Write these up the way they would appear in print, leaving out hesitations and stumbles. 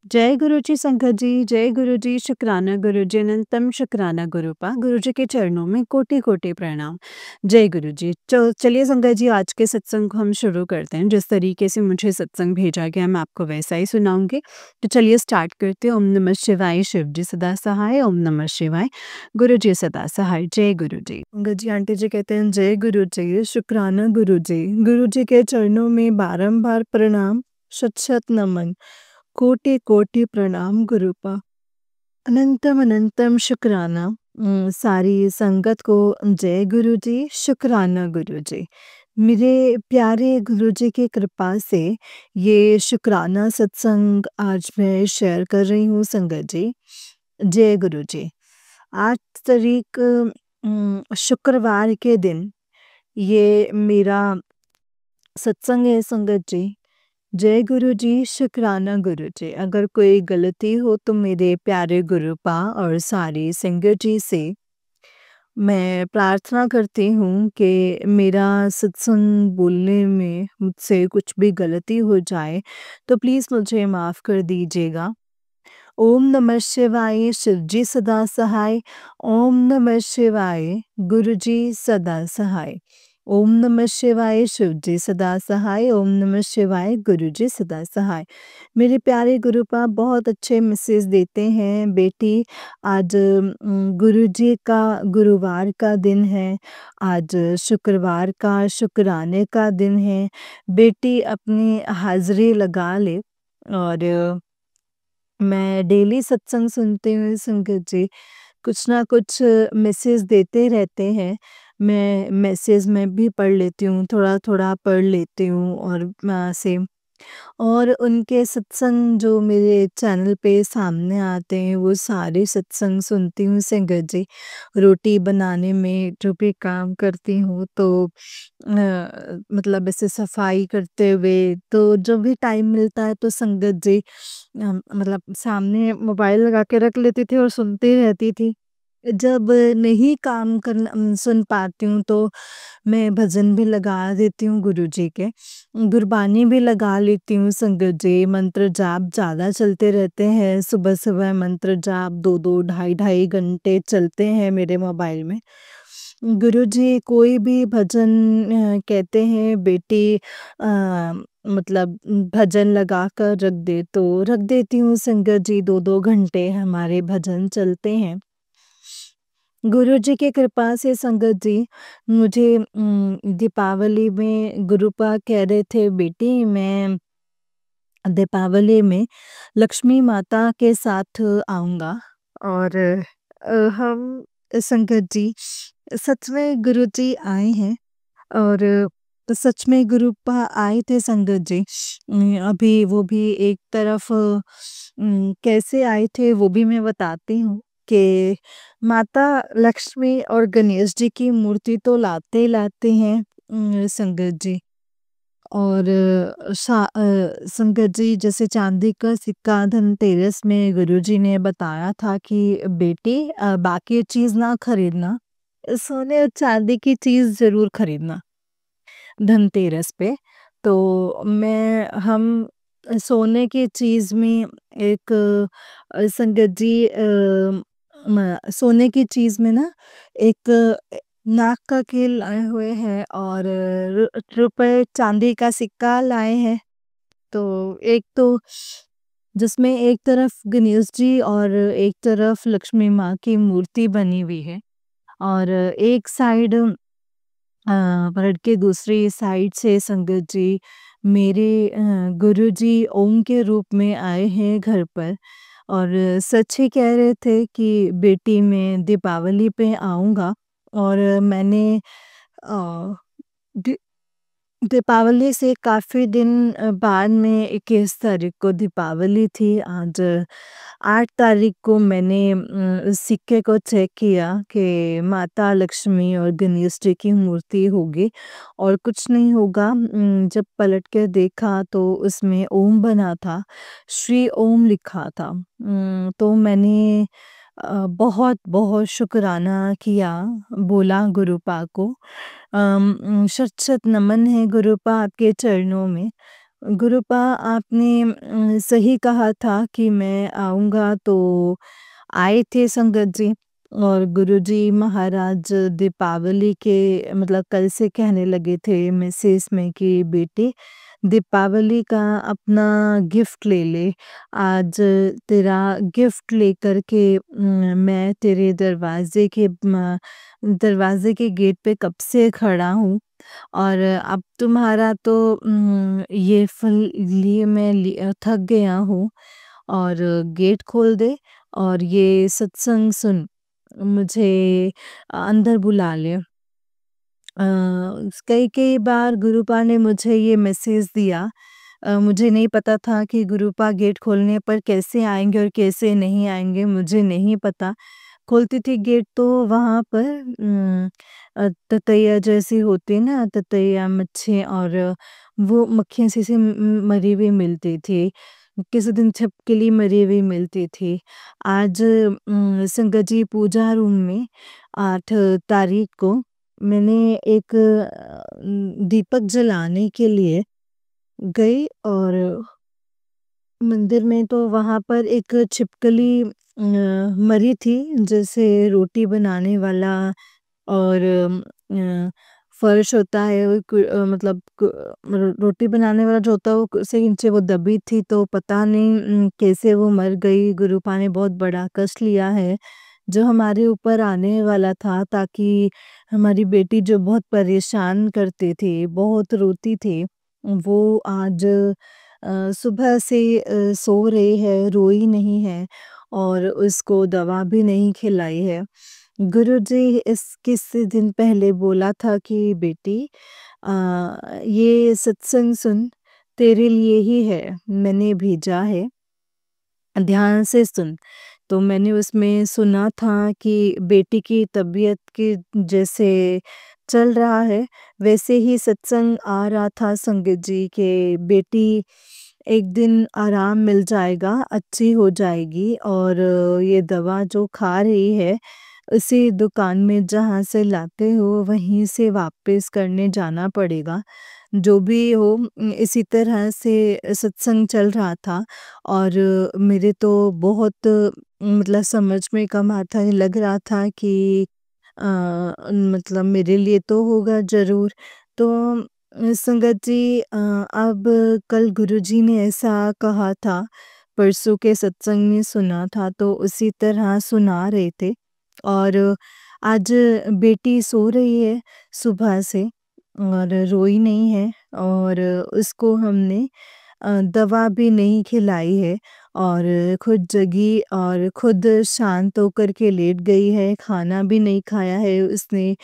जय गुरु जी संगत जी, जय गुरु जी, शुक्राना गुरु जी, अनंतम शुक्राना गुरुपा। गुरु जी के चरणों में कोटि-कोटि प्रणाम। जय गुरु जी। चलिए संगत जी, आज के सत्संग को हम शुरू करते हैं। जिस तरीके से मुझे सत्संग भेजा गया मैं आपको वैसा ही सुनाऊँगी। तो चलिए स्टार्ट करते हैं। ओम नमः शिवाय, शिव जी सदा सहाय, ओम नमः शिवाय, गुरु जी सदा सहाय। जय गुरु जी। संगत जी, आंटी जी कहते हैं जय गुरु जी, शुक्राना गुरु जी। गुरु जी के चरणों में बारंबार प्रणाम, शत-शत नमन, कोटि-कोटि प्रणाम गुरुपा। अनंतम अनंतम शुक्राना। सारी संगत को जय गुरु जी, शुक्राना गुरु जी। मेरे प्यारे गुरु जी की कृपा से ये शुक्राना सत्संग आज मैं शेयर कर रही हूँ संगत जी। जय गुरु जी। आज तारीख शुक्रवार के दिन ये मेरा सत्संग है संगत जी। जय गुरु जी, शुक्राना गुरु जी। अगर कोई गलती हो तो मेरे प्यारे गुरुपा और सारी संगत जी से मैं प्रार्थना करती हूँ कि मेरा सत्संग बोलने में मुझसे कुछ भी गलती हो जाए तो प्लीज़ मुझे माफ़ कर दीजिएगा। ओम नमः शिवाय, शिव जी सदा सहाय। ओम नमः शिवाय, गुरु जी सदा सहाय। ओम नमः शिवाय, शिव जी सदा सहाय। ओम नमः शिवाय, गुरु जी सदा सहाय। मेरे प्यारे गुरुपा बहुत अच्छे मैसेज देते हैं। बेटी, आज गुरुजी का गुरुवार का दिन है। आज शुक्रवार का शुक्राने का दिन है। बेटी अपनी हाज़िरी लगा ले। और मैं डेली सत्संग सुनती हूँ संगत जी। कुछ ना कुछ मैसेज देते रहते हैं। मैं मैसेज में भी पढ़ लेती हूँ, थोड़ा-थोड़ा पढ़ लेती हूँ और से और उनके सत्संग जो मेरे चैनल पे सामने आते हैं वो सारे सत्संग सुनती हूँ संगत जी। रोटी बनाने में जो भी काम करती हूँ तो मतलब ऐसे सफाई करते हुए तो जब भी टाइम मिलता है तो संगत जी मतलब सामने मोबाइल लगा के रख लेती थी और सुनती रहती थी। जब नहीं काम करना सुन पाती हूँ तो मैं भजन भी लगा देती हूँ गुरुजी के। गुरबानी भी लगा लेती हूँ संगत जी। मंत्र जाप ज़्यादा चलते रहते हैं। सुबह-सुबह मंत्र जाप 2-2 ढाई-ढाई घंटे चलते हैं मेरे मोबाइल में। गुरुजी कोई भी भजन कहते हैं बेटी मतलब भजन लगा कर रख दे तो रख देती हूँ संगत जी। 2-2 घंटे हमारे भजन चलते हैं। गुरुजी की कृपा से संगत जी मुझे दीपावली में गुरुपा कह रहे थे बेटी मैं दीपावली में लक्ष्मी माता के साथ आऊँगा। और हम संगत जी सच में गुरुजी आए हैं। और सच में गुरुपा आए थे संगत जी। अभी वो भी एक तरफ कैसे आए थे वो भी मैं बताती हूँ कि माता लक्ष्मी और गणेश जी की मूर्ति तो लाते ही लाते हैं संगत जी। और संगत जी जैसे चांदी का सिक्का धनतेरस में गुरुजी ने बताया था कि बेटी बाकी चीज़ ना खरीदना, सोने और चांदी की चीज़ ज़रूर खरीदना धनतेरस पे। तो मैं हम सोने की चीज़ में एक संगत जी सोने की चीज़ में ना एक नाक का कील लाए हुए हैं और रुपए चांदी का सिक्का लाए हैं। तो एक तो जिसमें एक तरफ गणेश जी और एक तरफ लक्ष्मी माँ की मूर्ति बनी हुई है। और एक साइड वर्ल्ड के दूसरी साइड से संगत जी मेरे गुरुजी ओम के रूप में आए हैं घर पर। और सच ही कह रहे थे कि बेटी मैं दीपावली पे आऊँगा। और मैंने अ, दी दीपावली से काफ़ी दिन बाद में 21 तारीख को दीपावली थी। आज 8 तारीख को मैंने उस सिक्के को चेक किया कि माता लक्ष्मी और गणेश जी की मूर्ति होगी और कुछ नहीं होगा। जब पलट के देखा तो उसमें ओम बना था, श्री ओम लिखा था। तो मैंने बहुत-बहुत शुक्राना किया, बोला गुरुपा को। शत-शत नमन है गुरुपा आपके चरणों में। गुरुपा आपने सही कहा था कि मैं आऊँगा तो आए थे संगत जी और गुरुजी महाराज दीपावली के मतलब कल से कहने लगे थे मैसेज में कि बेटी दीपावली का अपना गिफ्ट ले ले। आज तेरा गिफ्ट लेकर के मैं तेरे दरवाज़े के गेट पे कब से खड़ा हूँ और अब तुम्हारा तो ये फल लिए मैं थक गया हूँ और गेट खोल दे और ये सत्संग सुन, मुझे अंदर बुला ले। कई-कई बार गुरुपा ने मुझे ये मैसेज दिया। मुझे नहीं पता था कि गुरुपा गेट खोलने पर कैसे आएँगे और कैसे नहीं आएँगे, मुझे नहीं पता। खोलती थी गेट तो वहाँ पर ततैया जैसी होती है ना, ततैया, मच्छी और वो मक्खियाँ सी मरी हुई मिलती थी। किसी दिन छिपकली मरी हुई मिलती थी। आज संगत जी पूजा रूम में 8 तारीख को मैंने एक दीपक जलाने के लिए गई और मंदिर में तो वहाँ पर एक छिपकली मरी थी जैसे रोटी बनाने वाला और फर्श होता है वो मतलब रोटी बनाने वाला जो होता है वो उससे नीचे वो दबी थी तो पता नहीं कैसे वो मर गई। गुरुपा ने बहुत बड़ा कष्ट लिया है जो हमारे ऊपर आने वाला था ताकि हमारी बेटी जो बहुत परेशान करती थी, बहुत रोती थी, वो आज सुबह से सो रही है, रोई नहीं है और उसको दवा भी नहीं खिलाई है। गुरुजी इस किस दिन पहले बोला था कि बेटी ये सत्संग सुन, तेरे लिए ही है, मैंने भेजा है, ध्यान से सुन। तो मैंने उसमें सुना था कि बेटी की तबीयत के जैसे चल रहा है, वैसे ही सत्संग आ रहा था संगत जी के बेटी एक दिन आराम मिल जाएगा, अच्छी हो जाएगी और ये दवा जो खा रही है, उसी दुकान में जहाँ से लाते हो वहीं से वापस करने जाना पड़ेगा। जो भी हो इसी तरह से सत्संग चल रहा था और मेरे तो बहुत मतलब समझ में कम आता है, लग रहा था कि मतलब मेरे लिए तो होगा ज़रूर। तो संगत जी अब कल गुरुजी ने ऐसा कहा था, परसों के सत्संग में सुना था तो उसी तरह सुना रहे थे और आज बेटी सो रही है सुबह से और रोई नहीं है और उसको हमने दवा भी नहीं खिलाई है और खुद जगी और खुद शांत होकर के लेट गई है, खाना भी नहीं खाया है उसने।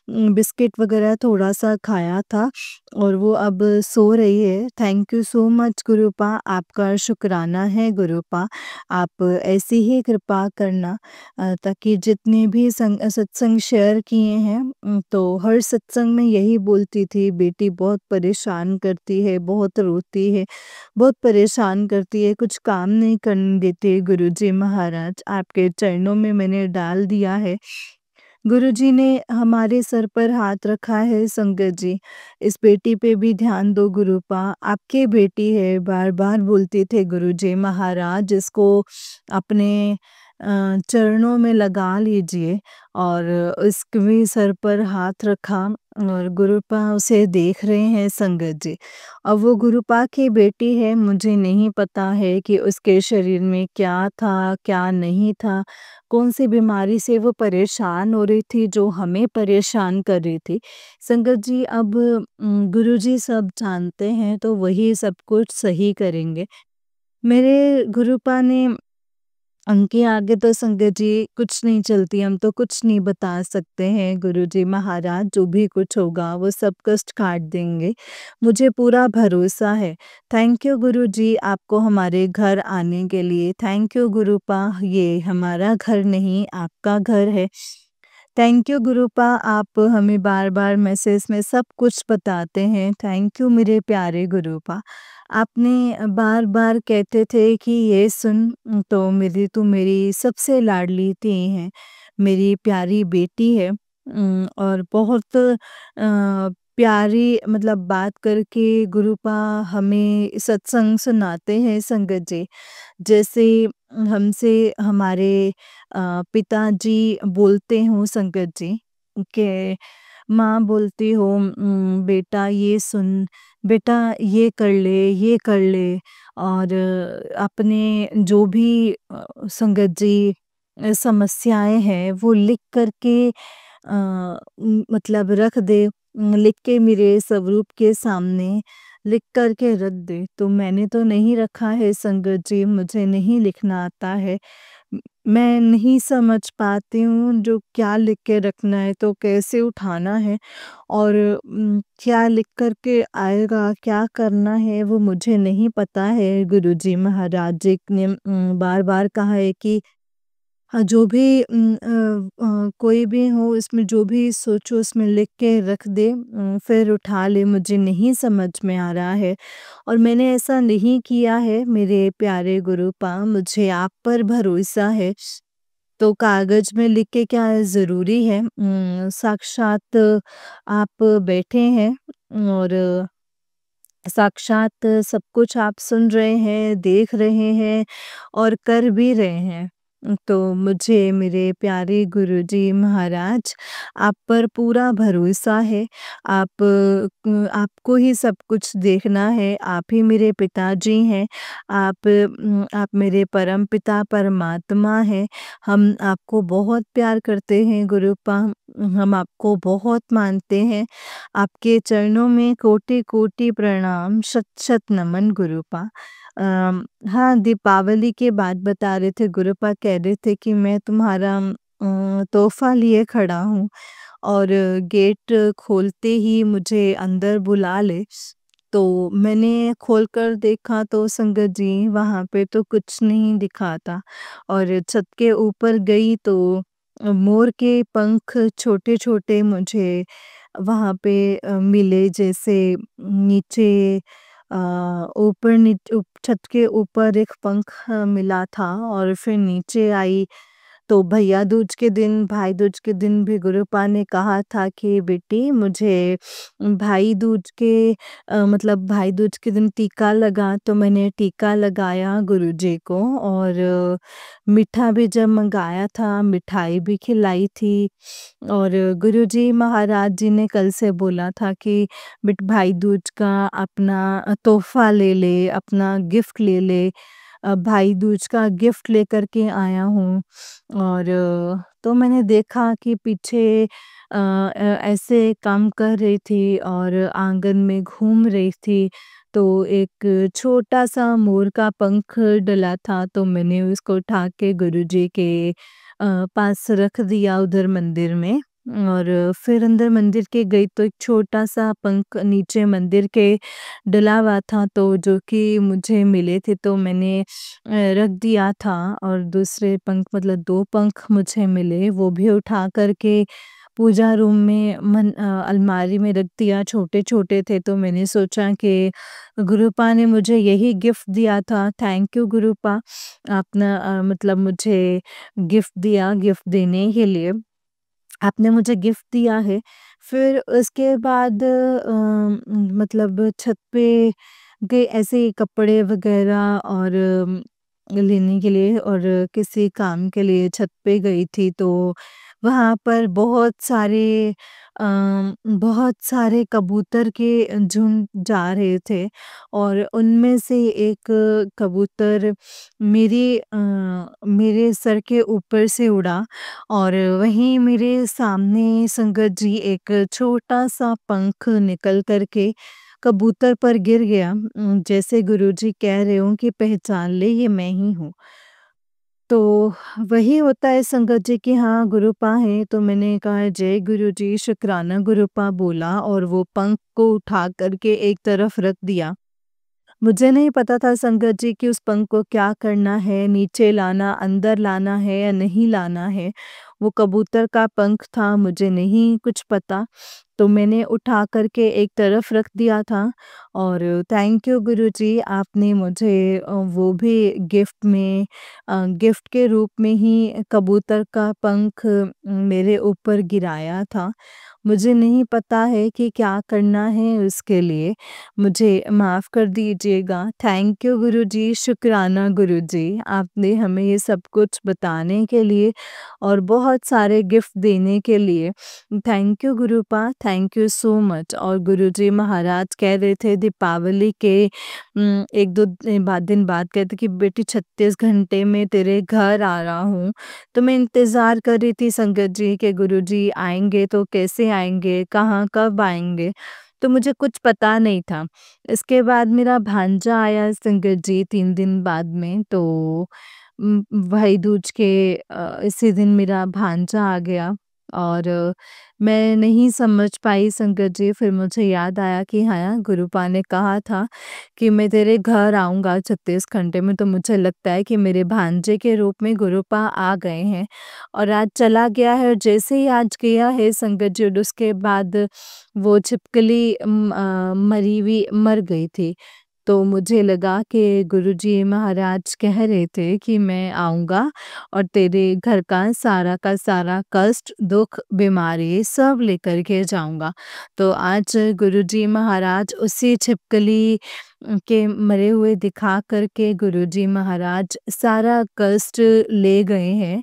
बिस्किट वगैरह थोड़ा-सा खाया था और वो अब सो रही है। थैंक यू सो मच गुरुपा, आपका शुक्राना है गुरुपा। आप ऐसी ही कृपा करना ताकि जितने भी सत्संग शेयर किए हैं तो हर सत्संग में यही बोलती थी बेटी बहुत परेशान करती है, बहुत रोती है, बहुत परेशान करती है, कुछ काम नहीं करने देते गुरुजी महाराज, आपके चरणों में मैंने डाल दिया है। गुरुजी ने हमारे सर पर हाथ रखा है संगत जी, इस बेटी पे भी ध्यान दो गुरुपा, आपकी बेटी है, बार-बार बोलते थे गुरुजी महाराज इसको अपने चरणों में लगा लीजिए और उसके भी सर पर हाथ रखा और गुरुपा उसे देख रहे हैं संगत जी। अब वो गुरुपा की बेटी है, मुझे नहीं पता है कि उसके शरीर में क्या था, क्या नहीं था, कौन-सी बीमारी से वो परेशान हो रही थी जो हमें परेशान कर रही थी। संगत जी अब गुरुजी सब जानते हैं तो वही सब कुछ सही करेंगे। मेरे गुरुपा ने उनके आगे तो संगत जी कुछ नहीं चलती, हम तो कुछ नहीं बता सकते हैं गुरुजी महाराज, जो भी कुछ होगा वो सब कष्ट काट देंगे, मुझे पूरा भरोसा है। थैंक यू गुरुजी आपको हमारे घर आने के लिए, थैंक यू गुरुपा, ये हमारा घर नहीं आपका घर है। थैंक यू गुरुपा, आप हमें बार-बार मैसेज में सब कुछ बताते हैं, थैंक यू मेरे प्यारे गुरुपा। आपने बार-बार कहते थे कि ये सुन तो मेरी तू मेरी सबसे लाडली धी है, मेरी प्यारी बेटी है और बहुत प्यारी मतलब बात करके गुरुपा हमें सत्संग सुनाते हैं संगत जी। जैसे हमसे हमारे पिताजी बोलते हों संगत जी के माँ बोलती हो बेटा ये सुन, बेटा ये कर ले, ये कर ले। और अपने जो भी संगत जी समस्याएँ हैं वो लिख कर के मतलब रख दे, लिख के मेरे स्वरूप के सामने लिख कर के रख दे। तो मैंने तो नहीं रखा है संगत जी, मुझे नहीं लिखना आता है। मैं नहीं समझ पाती हूँ जो क्या लिख के रखना है तो कैसे उठाना है, और क्या लिख कर के आएगा, क्या करना है वो मुझे नहीं पता है। गुरुजी महाराज जी ने बार-बार कहा है कि हाँ, जो भी कोई भी हो इसमें जो भी सोचो उसमें लिख के रख दे, फिर उठा ले, मुझे नहीं समझ में आ रहा है। और मैंने ऐसा नहीं किया है मेरे प्यारे गुरुपा, मुझे आप पर भरोसा है। तो कागज़ में लिख के क्या ज़रूरी है? साक्षात आप बैठे हैं और साक्षात सब कुछ आप सुन रहे हैं, देख रहे हैं और कर भी रहे हैं। तो मुझे मेरे प्यारे गुरुजी महाराज आप पर पूरा भरोसा है। आपको ही सब कुछ देखना है, आप ही मेरे पिताजी हैं। आप मेरे परमपिता परमात्मा हैं। हम आपको बहुत प्यार करते हैं गुरुपा, हम आपको बहुत मानते हैं। आपके चरणों में कोटि-कोटि प्रणाम, शत-शत नमन गुरुपा। हाँ, दीपावली की बात बता रहे थे गुरुपा, कह रहे थे कि मैं तुम्हारा तोहफ़ा लिए खड़ा हूँ और गेट खोलते ही मुझे अंदर बुला ले। तो मैंने खोल कर देखा तो संगत जी वहाँ पे तो कुछ नहीं दिखा था, और छत के ऊपर गई तो मोर के पंख छोटे-छोटे मुझे वहाँ पे मिले, जैसे नीचे अ, ऊपर छत के ऊपर एक पंख मिला था, और फिर नीचे आई तो भैया दूज के दिन, भाई दूज के दिन भी गुरुपा ने कहा था कि बेटी मुझे भाई दूज के मतलब भाई दूज के दिन टीका लगा, तो मैंने टीका लगाया गुरुजी को, और मीठा भी जब मंगाया था, मिठाई भी खिलाई थी। और गुरुजी महाराज जी ने कल से बोला था कि भाई दूज का अपना तोहफ़ा ले ले, अपना गिफ्ट ले ले। भाई दूज का गिफ्ट लेकर के आया हूँ। और तो मैंने देखा कि पीछे ऐसे काम कर रही थी और आंगन में घूम रही थी, तो एक छोटा-सा मोर का पंख डला था, तो मैंने उसको उठा के गुरुजी के पास रख दिया उधर मंदिर में। और फिर अंदर मंदिर के गई तो एक छोटा-सा पंख नीचे मंदिर के डला हुआ था, तो जो कि मुझे मिले थे तो मैंने रख दिया था, और दूसरे पंख मतलब 2 पंख मुझे मिले वो भी उठा कर के पूजा रूम में अलमारी में रख दिया, छोटे-छोटे थे तो मैंने सोचा कि गुरुपा ने मुझे यही गिफ्ट दिया था, थैंक यू गुरुपा, आपने मतलब मुझे गिफ्ट दिया, गिफ्ट देने के लिए। आपने मुझे गिफ्ट दिया है। फिर उसके बाद मतलब छत पे गए ऐसे ही कपड़े वग़ैरह और लेने के लिए, और किसी काम के लिए छत पे गई थी, तो वहाँ पर बहुत सारे कबूतर के झुंड जा रहे थे, और उनमें से एक कबूतर मेरे सर के ऊपर से उड़ा, और वहीं मेरे सामने संगत जी एक छोटा-सा पंख निकल कर के कबूतर पर गिर गया। जैसे गुरुजी कह रहे हों कि पहचान ले ये मैं ही हूँ। तो वही होता है संगत जी कि हाँ, गुरुपा हैं, तो मैंने कहा जय गुरुजी, शुकराना गुरुपा बोला, और वो पंख को उठा कर के एक तरफ रख दिया। मुझे नहीं पता था संगत जी कि उस पंख को क्या करना है, नीचे लाना, अंदर लाना है या नहीं लाना है। वो कबूतर का पंख था, मुझे नहीं कुछ पता। तो मैंने उठा कर के एक तरफ रख दिया था और थैंक यू गुरुजी, आपने मुझे वो भी गिफ्ट के रूप में ही कबूतर का पंख मेरे ऊपर गिराया था। मुझे नहीं पता है कि क्या करना है उसके लिए, मुझे माफ़ कर दीजिएगा। थैंक यू गुरुजी, शुक्राना गुरुजी, आपने हमें ये सब कुछ बताने के लिए और बहुत सारे गिफ्ट देने के लिए। Thank you गुरुपा, thank you so much. और गुरुजी महाराज कह रहे थे दीपावली के 1-2 दिन बाद कहते कि बेटी 36 घंटे में तेरे घर आ रहा हूँ। तो मैं इंतज़ार कर रही थी संगत जी कि गुरुजी आएँगे तो कैसे आएँगे, कहाँ, कब आएँगे? तो मुझे कुछ पता नहीं था। इसके बाद मेरा भांजा आया संगत जी 3 दिन बाद में, तो भाई दूज के इसी दिन मेरा भांजा आ गया और मैं नहीं समझ पाई संगत जी। फिर मुझे याद आया कि हाँ, गुरुपा ने कहा था कि मैं तेरे घर आऊँगा 36 घंटे में, तो मुझे लगता है कि मेरे भांजे के रूप में गुरुपा आ गए हैं और आज चला गया है। और जैसे ही आज गया है संगत जी, और उसके बाद वो छिपकली मरी हुई मर गई थी। तो मुझे लगा कि गुरुजी महाराज कह रहे थे कि मैं आऊँगा और तेरे घर का सारा कष्ट, दुःख, बीमारी सब लेकर के जाऊँगा। तो आज गुरुजी महाराज उसी छिपकली के मरे हुए दिखा कर के गुरुजी महाराज सारा कष्ट ले गए हैं।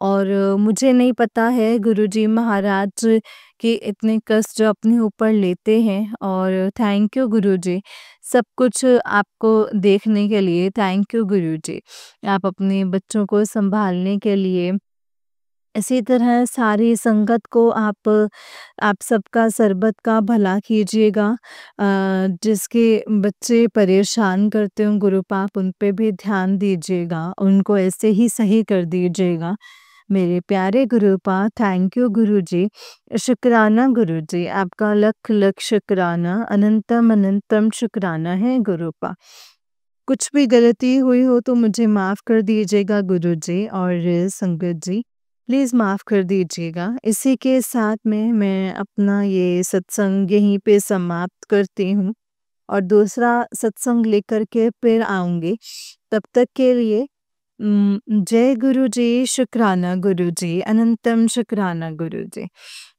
और मुझे नहीं पता है गुरुजी महाराज कि इतने कष्ट जो अपने ऊपर लेते हैं। और थैंक यू गुरुजी, सब कुछ आपको देखने के लिए। थैंक यू गुरुजी, आप अपने बच्चों को सँभालने के लिए। इसी तरह सारी संगत को आप सबका सर्बत का भला कीजिएगा। जिसके बच्चे परेशान करते हों गुरुपाप, उन पे भी ध्यान दीजिएगा, उनको ऐसे ही सही कर दीजिएगा। मेरे प्यारे गुरुपा, थैंक यू गुरुजी, शुक्राना गुरुजी, आपका लख लख शुक्राना, अनंतम अनंतम शुक्राना है गुरुपा। कुछ भी गलती हुई हो तो मुझे माफ़ कर दीजिएगा गुरुजी और संगत जी, प्लीज़ माफ़ कर दीजिएगा। इसी के साथ में मैं अपना ये सत्संग यहीं पे समाप्त करती हूँ और दूसरा सत्संग लेकर के फिर आऊँगी। तब तक के लिए जय गुरुजी, शुक्राना गुरुजी, अनंतम शुक्राना गुरुजी,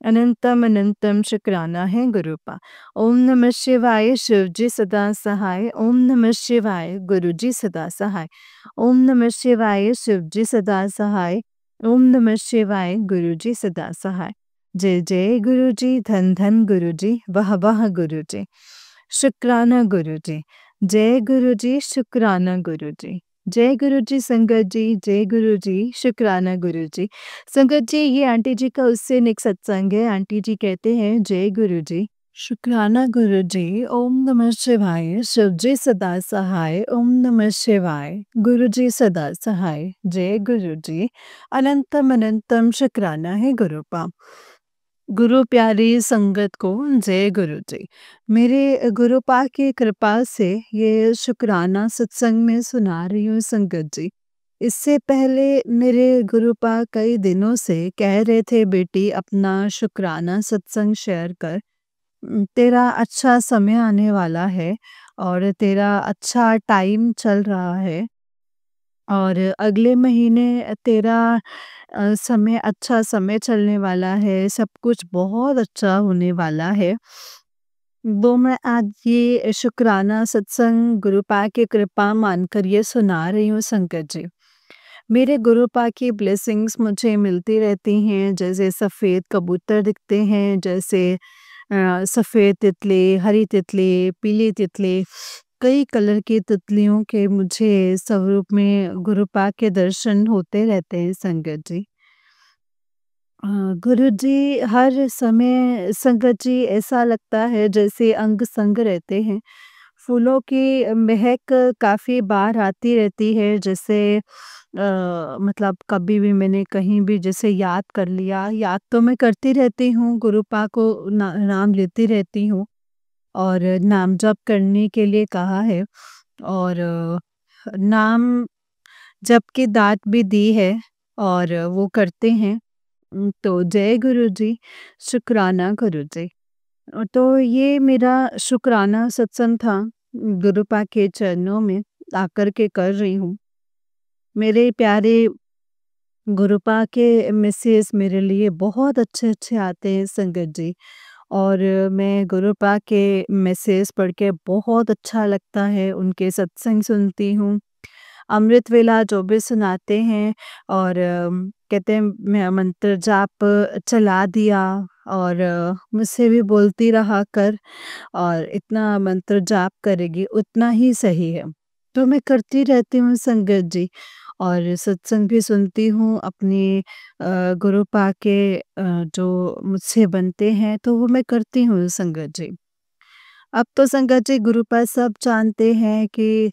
अनंतम अनंतम शुक्राना है गुरुपा। ओम नमः शिवाय, शिवजी सदा सहाय। ओम नमः शिवाय, गुरुजी सदा सहाय। ओम नमः शिवाय, शिवजी सदा सहाय। ओम नमः शिवाय, गुरुजी सदा सहाय। जय जय गुरुजी, धन धन गुरुजी, वाह वाह गुरुजी, शुक्राना गुरुजी। जय गुरुजी, शुक्राना गुरुजी। जय गुरुजी संगत जी, जय गुरुजी, शुक्राना गुरुजी। संगत जी, ये आंटी जी का उससे नेक्स्ट सत्संग है। आंटी जी कहते हैं जय गुरुजी, शुक्राना गुरुजी, ओम नमः शिवाय, शिवजी सदा सहाय। ओम नमः शिवाय, गुरुजी सदा सहाय। जय गुरुजी, अनंतम अनंतम शुक्राना है गुरुपा। गुरु प्यारी संगत को जय गुरु जी। मेरे गुरुपा की कृपा से ये शुक्राना सत्संग में सुना रही हूँ संगत जी। इससे पहले मेरे गुरुपा कई दिनों से कह रहे थे बेटी अपना शुक्राना सत्संग शेयर कर। तेरा अच्छा समय आने वाला है और तेरा अच्छा टाइम चल रहा है और अगले महीने तेरा समय अच्छा समय चलने वाला है, सब कुछ बहुत अच्छा होने वाला है। वो मैं आज ये शुक्राना सत्संग गुरुपा की कृपा मानकर ये सुना रही हूँ संकट जी। मेरे गुरुपा की ब्लेसिंग्स मुझे मिलती रहती हैं, जैसे सफ़ेद कबूतर दिखते हैं, जैसे सफ़ेद तितली, हरी तितली, पीली तितली, कई कलर की तितलियों के मुझे स्वरूप में गुरुपा के दर्शन होते रहते हैं संगत जी। गुरुजी हर समय संगत जी ऐसा लगता है जैसे अंग संग रहते हैं। फूलों की महक काफ़ी बार आती रहती है, जैसे मतलब कभी भी मैंने कहीं भी जैसे याद कर लिया, याद तो मैं करती रहती हूँ, गुरुपा को नाम लेती रहती हूँ और नाम जप करने के लिए कहा है और नाम जप की दात भी दी है और वो करते हैं। तो जय गुरु जी, शुक्राना गुरु जी। तो ये मेरा शुक्राना सत्संग था, गुरुपा के चरणों में आकर के कर रही हूँ। मेरे प्यारे गुरुपा के मैसेज मेरे लिए बहुत अच्छे-अच्छे आते हैं संगत जी। और मैं गुरुपा के मैसेज पढ़ के बहुत अच्छा लगता है, उनके सत्संग सुनती हूँ। अमृत वेला जो भी सुनाते हैं और कहते हैं मैं मंत्र जाप चला दिया और मुझसे भी बोलती रहा कर और इतना मंत्र जाप करेगी उतना ही सही है। तो मैं करती रहती हूँ संगत जी और सत्संग भी सुनती हूँ अपनी गुरुपा के जो मुझसे बनते हैं तो वो मैं करती हूँ संगत जी। अब तो संगत जी गुरुपा सब जानते हैं कि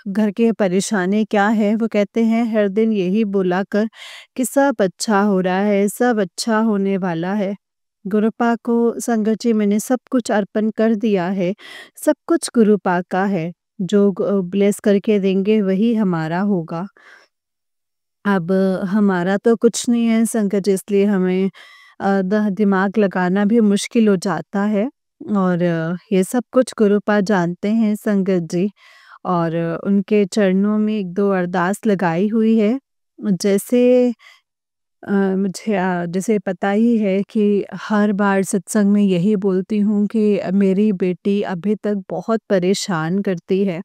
घर के परेशानी क्या है, वो कहते हैं हर दिन यही बोला कर कि सब अच्छा हो रहा है, सब अच्छा होने वाला है। गुरुपा को संगत जी मैंने सब कुछ अर्पण कर दिया है, सब कुछ गुरुपा का है, जो ब्लेस करके देंगे वही हमारा होगा। अब हमारा तो कुछ नहीं है संकट, इसलिए हमें दिमाग लगाना भी मुश्किल हो जाता है और ये सब कुछ गुरुपा जानते हैं संगत जी। और उनके चरणों में एक दो अरदास लगाई हुई है। जैसे मुझे जैसे पता ही है कि हर बार सत्संग में यही बोलती हूँ कि मेरी बेटी अभी तक बहुत परेशान करती है,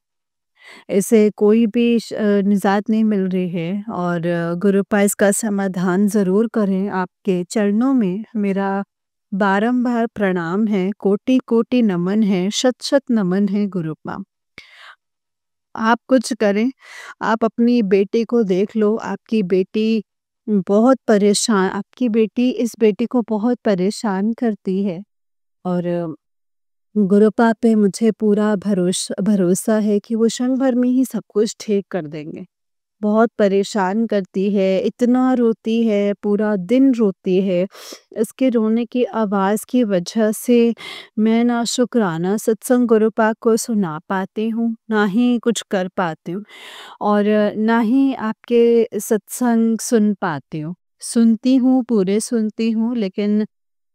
इसे कोई भी निजात नहीं मिल रही है और गुरुपा इसका समाधान ज़रूर करें। आपके चरणों में मेरा बारंबार प्रणाम है, कोटि-कोटि नमन है, शत-शत नमन है गुरुपा। आप कुछ करें, आप अपनी बेटी को देख लो, आपकी बेटी बहुत परेशान आपकी बेटी इस बेटी को बहुत परेशान करती है और गुरुपा पे मुझे पूरा भरोसा है कि वो क्षण भर में ही सब कुछ ठीक कर देंगे। बहुत परेशान करती है, इतना रोती है, पूरा दिन रोती है। इसके रोने की आवाज़ की वजह से मैं ना शुक्राना सत्संग गुरुपा को सुना पाती हूँ, ना ही कुछ कर पाती हूँ और ना ही आपके सत्संग सुन पाती हूँ। सुनती हूँ, पूरे सुनती हूँ, लेकिन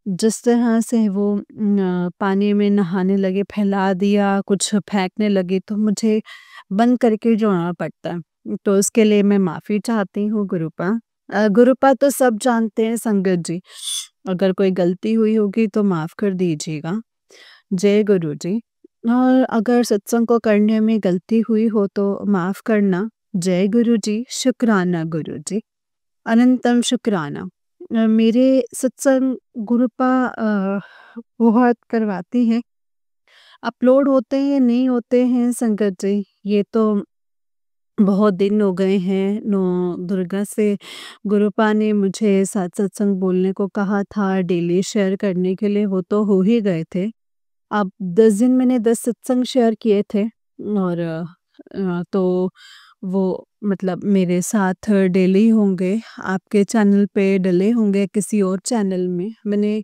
जिस तरह से वो पानी में नहाने लगे, फैला दिया, कुछ फेंकने लगे तो मुझे बंद करके जोड़ना पड़ता है। तो उसके लिए मैं माफ़ी चाहती हूँ गुरुपा। गुरुपा तो सब जानते हैं संगत जी, अगर कोई गलती हुई होगी तो माफ़ कर दीजिएगा। जय गुरु जी। और अगर सत्संग को करने में गलती हुई हो तो माफ़ करना। जय गुरु जी, शुक्राना गुरु जी। अनंतम शुक्राना। मेरे सत्संग गुरुपा बहुत करवाती हैं। अपलोड होते हैं, नहीं होते हैं संगत जी, ये तो बहुत दिन हो गए हैं। नौ दुर्गा से गुरुपा ने मुझे साथ सत्संग बोलने को कहा था, डेली शेयर करने के लिए, वो तो हो ही गए थे। अब 10 दिन मैंने 10 सत्संग शेयर किए थे और तो वो मतलब मेरे साथ डेली होंगे, आपके चैनल पे डले होंगे, किसी और चैनल में। मैंने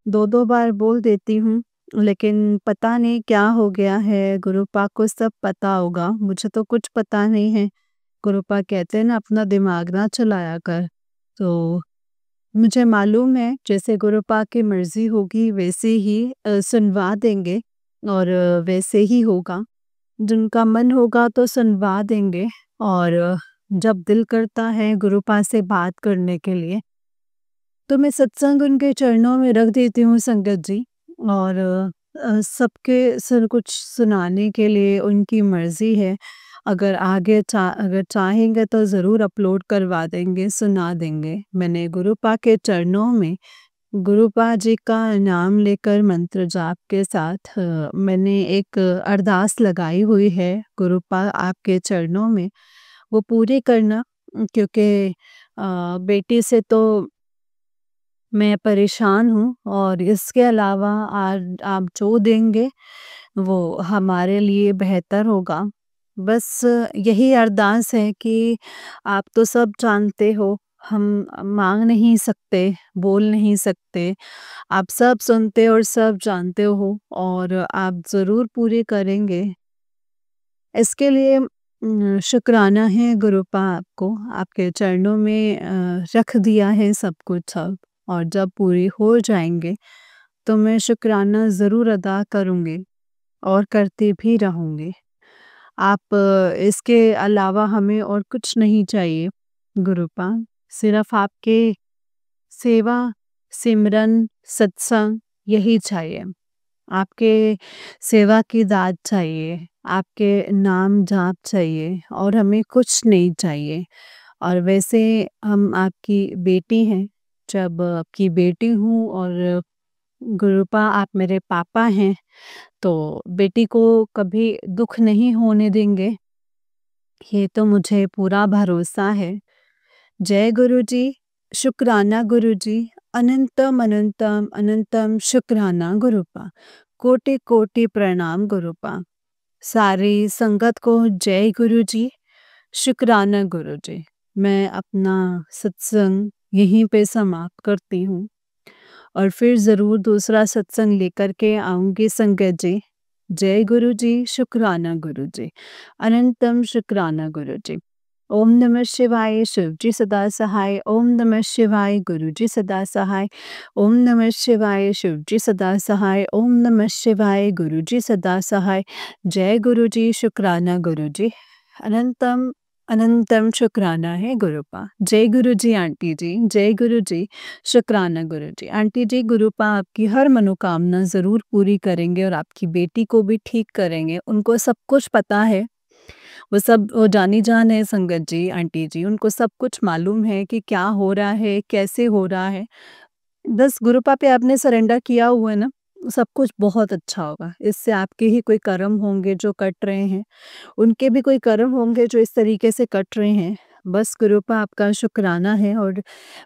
2-2 बार बोल देती हूँ, लेकिन पता नहीं क्या हो गया है, गुरुपा को सब पता होगा, मुझे तो कुछ पता नहीं है। गुरुपा कहते हैं ना अपना दिमाग ना चलाया कर, तो मुझे मालूम है जैसे गुरुपा की मर्ज़ी होगी वैसे ही सुनवा देंगे और वैसे ही होगा। जिनका मन होगा तो सुनवा देंगे और जब दिल करता है गुरुपा से बात करने के लिए, तो मैं सत्संग उनके चरणों में रख देती हूँ संगत जी और सबके सब कुछ सुनाने के लिए उनकी मर्ज़ी है। अगर आगे अगर चाहेंगे तो ज़रूर अपलोड करवा देंगे, सुना देंगे। मैंने गुरुपा के चरणों में गुरुपा जी का नाम लेकर मंत्र जाप के साथ मैंने एक अरदास लगाई हुई है गुरुपा आपके चरणों में, वो पूरी करना। क्योंकि बेटी से तो मैं परेशान हूँ और इसके अलावा आप जो देंगे वो हमारे लिए बेहतर होगा। बस यही अरदास है कि आप तो सब जानते हो, हम माँग नहीं सकते, बोल नहीं सकते। आप सब सुनते और सब जानते हो और आप ज़रूर पूरे करेंगे। इसके लिए शुक्राना है गुरुपा आपको, आपके चरणों में रख दिया है सब कुछ अब और जब पूरी हो जाएँगे तो मैं शुक्राना ज़रूर अदा करूँगी और करती भी रहूँगी। आप इसके अलावा हमें और कुछ नहीं चाहिए गुरुपाद, सिर्फ़ आपके सेवा, सिमरन, सत्संग यही चाहिए। आपके सेवा की दात चाहिए, आपके नाम जाप चाहिए और हमें कुछ नहीं चाहिए। और वैसे हम आपकी बेटी हैं, जब आपकी बेटी हूँ और गुरुपा आप मेरे पापा हैं, तो बेटी को कभी दुःख नहीं होने देंगे, ये तो मुझे पूरा भरोसा है। जय गुरुजी, शुक्राना गुरुजी, अनंतम अनंतम अनंतम शुक्राना गुरुपा। कोटि-कोटि प्रणाम गुरुपा। सारी संगत को जय गुरुजी, शुक्राना गुरुजी। मैं अपना सत्संग यहीं पे समाप्त करती हूँ और फिर ज़रूर दूसरा सत्संग लेकर के आऊँगी संगत जी। जय गुरुजी, शुक्राना गुरुजी, अनंतम शुक्राना गुरुजी। ओम नमः शिवाय, शिव जी सदा सहाय। ओम नमः शिवाय, गुरु जी सदा सहाय। ओम नमः शिवाय, शिव जी सदा सहाय। ओम नमः शिवाय, गुरु जी सदा सहाय। जय गुरु जी, शुक्राना गुरु जी, अनंतम अनंतम शुक्राना है गुरुपा। जय गुरु जी आंटी जी, जय गुरु जी, शुक्राना गुरु जी। आंटी जी, गुरुपा आपकी हर मनोकामना ज़रूर पूरी करेंगे और आपकी बेटी को भी ठीक करेंगे। उनको सब कुछ पता है, वो जानी जान है संगत जी, आंटी जी, उनको सब कुछ मालूम है कि क्या हो रहा है, कैसे हो रहा है। बस गुरुपा पे आपने सरेंडर किया हुआ है ना, सब कुछ बहुत अच्छा होगा। इससे आपके ही कोई कर्म होंगे जो कट रहे हैं, उनके भी कोई कर्म होंगे जो इस तरीके से कट रहे हैं। बस गुरुपा आपका शुक्राना है और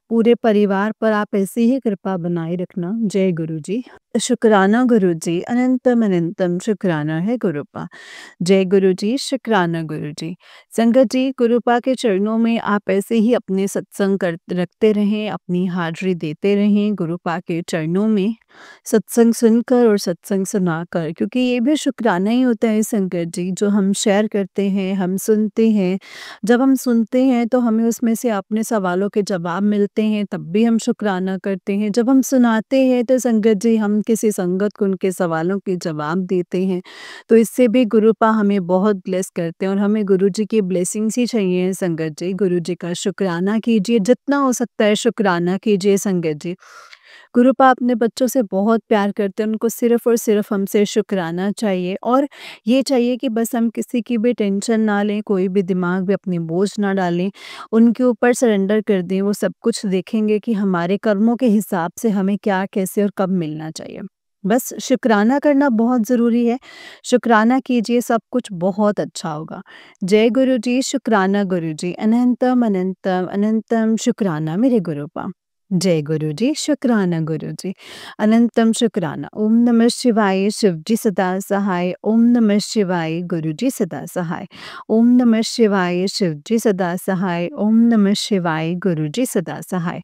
पूरे परिवार पर आप ऐसी ही कृपा बनाए रखना। जय गुरु जी। शुक्राना गुरु जी, अनंतम अनंतम शुक्राना है गुरुपा। जय गुरु जी, शुक्राना गुरु जी। संगत जी, गुरुपा के चरणों में आप ऐसे ही अपने सत्संग रखते रहें, अपनी हाजिरी देते रहें गुरुपा के चरणों में, सत्संग सुनकर और सत्संग सुनाकर, क्योंकि ये भी शुक्राना ही होता है संगत जी, जो हम शेयर करते हैं, हम सुनते हैं। जब हम सुनते हैं तो हमें उसमें से अपने सवालों के जवाब मिलते हैं, तब भी हम शुक्राना करते हैं। जब हम सुनाते हैं तो संगत जी, हम किसी संगत को उनके सवालों के जवाब देते हैं, तो इससे भी गुरुपा हमें बहुत ब्लेस करते हैं और हमें गुरुजी की ब्लेसिंग्स ही चाहिए संगत जी। गुरुजी का शुक्राना कीजिए, जितना हो सकता है शुक्राना कीजिए संगत जी। गुरुपा अपने बच्चों से बहुत प्यार करते हैं, उनको सिर्फ़ और सिर्फ़ हमसे शुक्राना चाहिए और ये चाहिए कि बस हम किसी की भी टेंशन ना लें, कोई भी दिमाग में अपनी बोझ ना डालें, उनके ऊपर सरेंडर कर दें। वो सब कुछ देखेंगे कि हमारे कर्मों के हिसाब से हमें क्या, कैसे और कब मिलना चाहिए। बस शुक्राना करना बहुत ज़रूरी है। शुक्राना कीजिए, सब कुछ बहुत अच्छा होगा। जय गुरु जी, शुक्राना गुरु जी, अनंतम अनंतम अनंतम शुक्राना मेरे गुरुपा। जय गुरु जी, शुक्राना गुरु जी, अनंतम शुक्राना। ओम नमः शिवाय, शिव जी सदा सहाय। ओम नमः शिवाय, गुरु जी सदा सहाय। ओम नमः शिवाय, शिव जी सदा सहाय। ओम नमः शिवाय, गुरु जी सदा सहाय।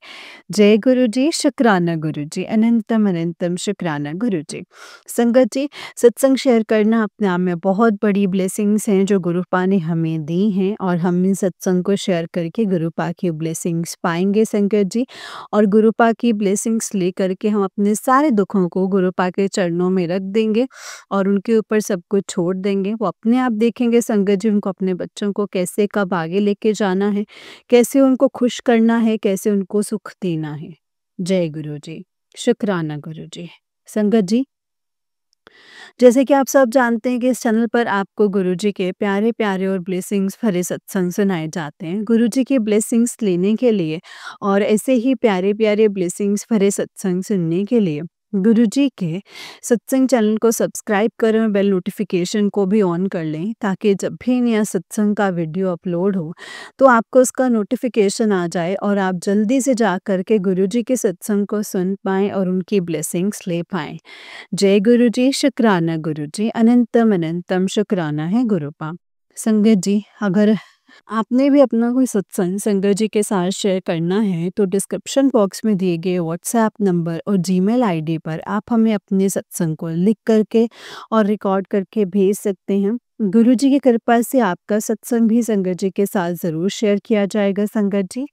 जय गुरु जी, शुक्राना गुरु जी, अनंतम अनंतम शुक्राना गुरु जी। संगत जी, सत्संग शेयर करना अपने आप में बहुत बड़ी ब्लेसिंग्स हैं जो गुरुपा ने हमें दी हैं और हम इन सत्संग को शेयर करके गुरुपा की ब्लेसिंग्स पाएंगे संगत जी। और गुरुपा की ब्लेसिंग्स लेकर के हम अपने सारे दुखों को गुरुपा के चरणों में रख देंगे और उनके ऊपर सब कुछ छोड़ देंगे। वो अपने आप देखेंगे संगत जी, उनको अपने बच्चों को कैसे कब आगे लेके जाना है, कैसे उनको खुश करना है, कैसे उनको सुख देना है। जय गुरु जी, शुक्राना गुरु जी। संगत जी, जैसे कि आप सब जानते हैं कि इस चैनल पर आपको गुरुजी के प्यारे-प्यारे और ब्लेसिंग्स भरे सत्संग सुनाए जाते हैं। गुरुजी की ब्लेसिंग्स लेने के लिए और ऐसे ही प्यारे-प्यारे ब्लेसिंग्स भरे सत्संग सुनने के लिए गुरुजी के सत्संग चैनल को सब्सक्राइब करें और बेल नोटिफिकेशन को भी ऑन कर लें, ताकि जब भी नया सत्संग का वीडियो अपलोड हो तो आपको उसका नोटिफिकेशन आ जाए और आप जल्दी से जा कर के गुरुजी के सत्संग को सुन पाएँ और उनकी ब्लेसिंग्स ले पाएँ। जय गुरु जी, शुक्राना गुरु जी, अनंतम अनंतम शुक्राना है गुरुपा। संगत जी, अगर आपने भी अपना कोई सत्संग संगत जी के साथ शेयर करना है तो डिस्क्रिप्शन बॉक्स में दिए गए व्हाट्सएप नंबर और जीमेल आईडी पर आप हमें अपने सत्संग को लिख करके और रिकॉर्ड करके भेज सकते हैं। गुरु जी की कृपा से आपका सत्संग भी संगत जी के साथ ज़रूर शेयर किया जाएगा संगत जी।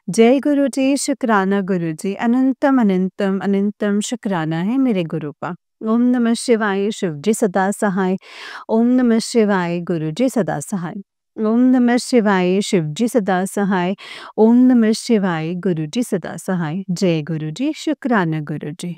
जय गुरु जी, शुक्राना गुरु जी, अनंतम अनंतम अनंतम शुक्राना है मेरे गुरु का। ओम नमः शिवाय, शिव जी सदा सहाय। ओम नमः शिवाय, गुरु जी सदा सहाय। ओम नमः शिवाय, शिव जी सदा सहाय। ओम नमः शिवाय, गुरु जी सदा सहाय। जय गुरु जी, शुक्राना गुरु जी।